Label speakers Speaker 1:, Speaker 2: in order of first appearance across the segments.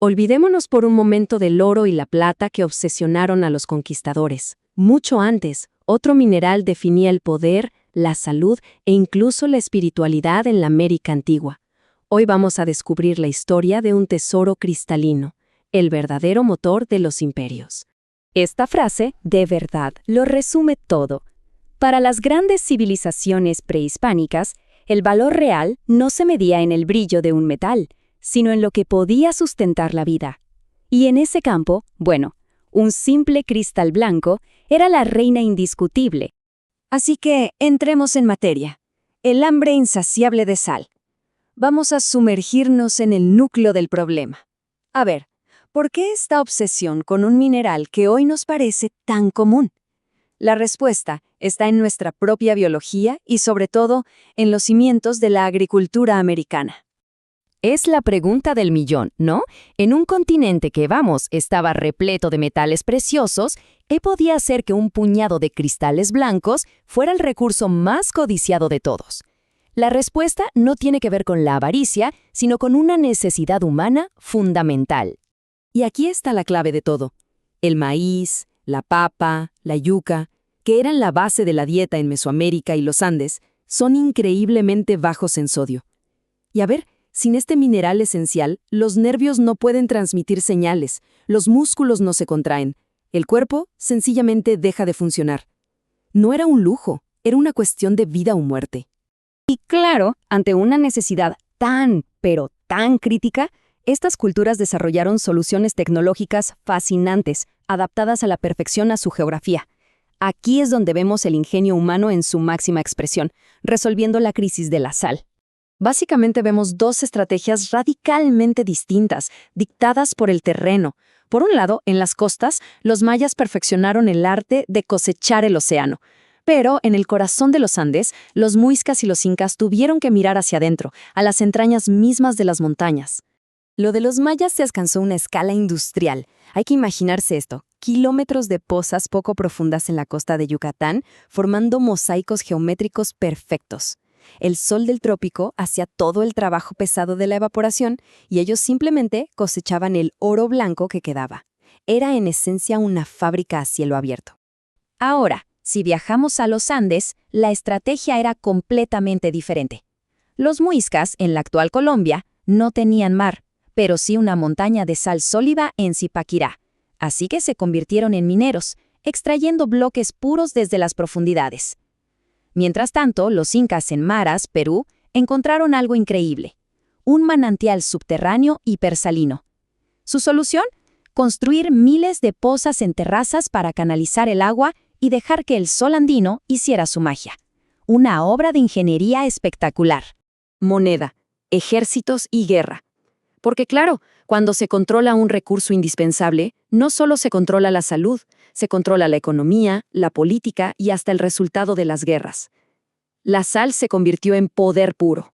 Speaker 1: Olvidémonos por un momento del oro y la plata que obsesionaron a los conquistadores. Mucho antes, otro mineral definía el poder, la salud e incluso la espiritualidad en la América antigua. Hoy vamos a descubrir la historia de un tesoro cristalino, el verdadero motor de los imperios.
Speaker 2: Esta frase, de verdad, lo resume todo. Para las grandes civilizaciones prehispánicas, el valor real no se medía en el brillo de un metal, sino en lo que podía sustentar la vida. Y en ese campo, un simple cristal blanco era la reina indiscutible.
Speaker 3: Así que entremos en materia. El hambre insaciable de sal. Vamos a sumergirnos en el núcleo del problema. A ver, ¿por qué esta obsesión con un mineral que hoy nos parece tan común? La respuesta está en nuestra propia biología y sobre todo en los cimientos de la agricultura americana.
Speaker 2: Es la pregunta del millón, ¿no? En un continente que, estaba repleto de metales preciosos, ¿qué podía hacer que un puñado de cristales blancos fuera el recurso más codiciado de todos? La respuesta no tiene que ver con la avaricia, sino con una necesidad humana fundamental.
Speaker 1: Y aquí está la clave de todo. El maíz, la papa, la yuca, que eran la base de la dieta en Mesoamérica y los Andes, son increíblemente bajos en sodio. Y a ver, sin este mineral esencial, los nervios no pueden transmitir señales, los músculos no se contraen, el cuerpo sencillamente deja de funcionar. No era un lujo, era una cuestión de vida o muerte.
Speaker 2: Y claro, ante una necesidad pero tan crítica, estas culturas desarrollaron soluciones tecnológicas fascinantes, adaptadas a la perfección a su geografía. Aquí es donde vemos el ingenio humano en su máxima expresión, resolviendo la crisis de la sal.
Speaker 3: Básicamente vemos dos estrategias radicalmente distintas, dictadas por el terreno. Por un lado, en las costas, los mayas perfeccionaron el arte de cosechar el océano. Pero en el corazón de los Andes, los muiscas y los incas tuvieron que mirar hacia adentro, a las entrañas mismas de las montañas.
Speaker 2: Lo de los mayas se alcanzó una escala industrial. Hay que imaginarse esto: kilómetros de pozas poco profundas en la costa de Yucatán, formando mosaicos geométricos perfectos. El sol del trópico hacía todo el trabajo pesado de la evaporación y ellos simplemente cosechaban el oro blanco que quedaba. Era en esencia una fábrica a cielo abierto.
Speaker 3: Ahora, si viajamos a los Andes, la estrategia era completamente diferente. Los muiscas, en la actual Colombia, no tenían mar, pero sí una montaña de sal sólida en Zipaquirá. Así que se convirtieron en mineros, extrayendo bloques puros desde las profundidades. Mientras tanto, los incas en Maras, Perú, encontraron algo increíble: un manantial subterráneo hipersalino. ¿Su solución? Construir miles de pozas en terrazas para canalizar el agua y dejar que el sol andino hiciera su magia. Una obra de ingeniería espectacular.
Speaker 1: Moneda, ejércitos y guerra. Porque claro, cuando se controla un recurso indispensable, no solo se controla la salud, se controla la economía, la política y hasta el resultado de las guerras. La sal se convirtió en poder puro.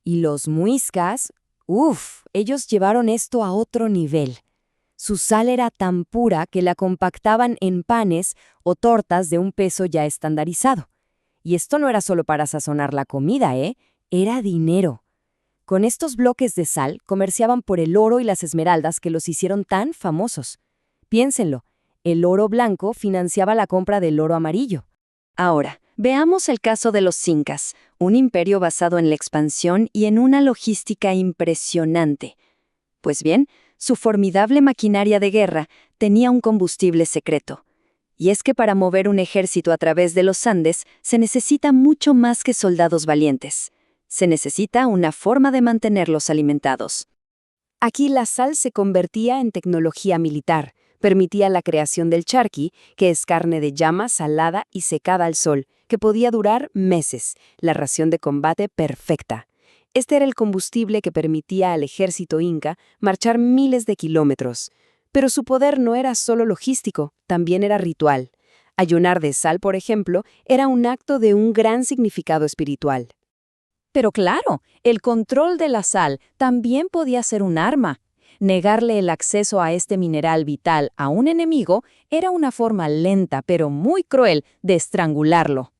Speaker 2: Y los muiscas, ellos llevaron esto a otro nivel. Su sal era tan pura que la compactaban en panes o tortas de un peso ya estandarizado. Y esto no era solo para sazonar la comida, era dinero. Con estos bloques de sal comerciaban por el oro y las esmeraldas que los hicieron tan famosos. Piénsenlo, el oro blanco financiaba la compra del oro amarillo.
Speaker 3: Ahora, veamos el caso de los incas, un imperio basado en la expansión y en una logística impresionante. Pues bien, su formidable maquinaria de guerra tenía un combustible secreto. Y es que para mover un ejército a través de los Andes se necesita mucho más que soldados valientes. Se necesita una forma de mantenerlos alimentados.
Speaker 2: Aquí la sal se convertía en tecnología militar. Permitía la creación del charqui, que es carne de llama salada y secada al sol, que podía durar meses, la ración de combate perfecta. Este era el combustible que permitía al ejército inca marchar miles de kilómetros. Pero su poder no era solo logístico, también era ritual. Ayunar de sal, por ejemplo, era un acto de un gran significado espiritual.
Speaker 3: Pero claro, el control de la sal también podía ser un arma. Negarle el acceso a este mineral vital a un enemigo era una forma lenta pero muy cruel de estrangularlo.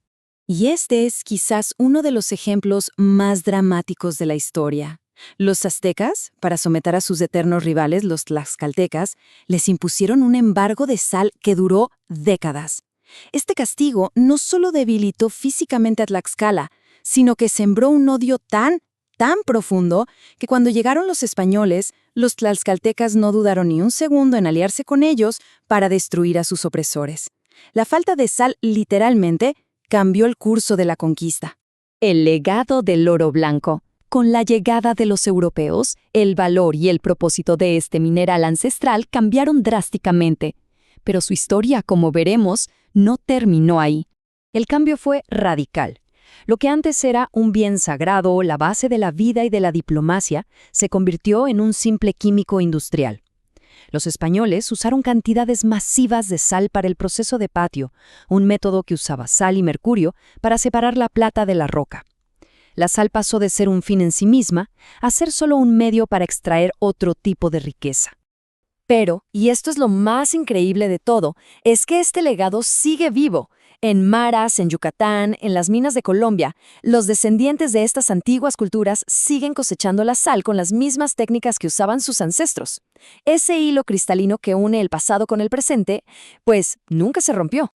Speaker 1: Y este es quizás uno de los ejemplos más dramáticos de la historia.
Speaker 2: Los aztecas, para someter a sus eternos rivales, los tlaxcaltecas, les impusieron un embargo de sal que duró décadas. Este castigo no solo debilitó físicamente a Tlaxcala, sino que sembró un odio tan profundo que cuando llegaron los españoles, los tlaxcaltecas no dudaron ni un segundo en aliarse con ellos para destruir a sus opresores. La falta de sal, literalmente, cambió el curso de la conquista.
Speaker 3: El legado del oro blanco. Con la llegada de los europeos, el valor y el propósito de este mineral ancestral cambiaron drásticamente. Pero su historia, como veremos, no terminó ahí. El cambio fue radical. Lo que antes era un bien sagrado, la base de la vida y de la diplomacia, se convirtió en un simple químico industrial. Los españoles usaron cantidades masivas de sal para el proceso de patio, un método que usaba sal y mercurio para separar la plata de la roca. La sal pasó de ser un fin en sí misma a ser solo un medio para extraer otro tipo de riqueza.
Speaker 2: Pero, y esto es lo más increíble de todo, es que este legado sigue vivo. En Maras, en Yucatán, en las minas de Colombia, los descendientes de estas antiguas culturas siguen cosechando la sal con las mismas técnicas que usaban sus ancestros. Ese hilo cristalino que une el pasado con el presente, pues nunca se rompió.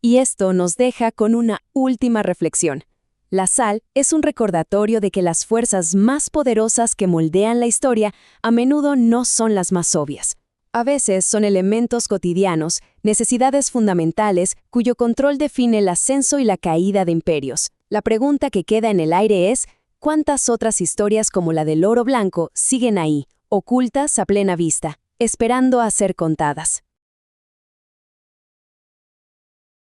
Speaker 3: Y esto nos deja con una última reflexión. La sal es un recordatorio de que las fuerzas más poderosas que moldean la historia a menudo no son las más obvias. A veces son elementos cotidianos, necesidades fundamentales, cuyo control define el ascenso y la caída de imperios. La pregunta que queda en el aire es, ¿cuántas otras historias como la del oro blanco siguen ahí, ocultas a plena vista, esperando a ser contadas?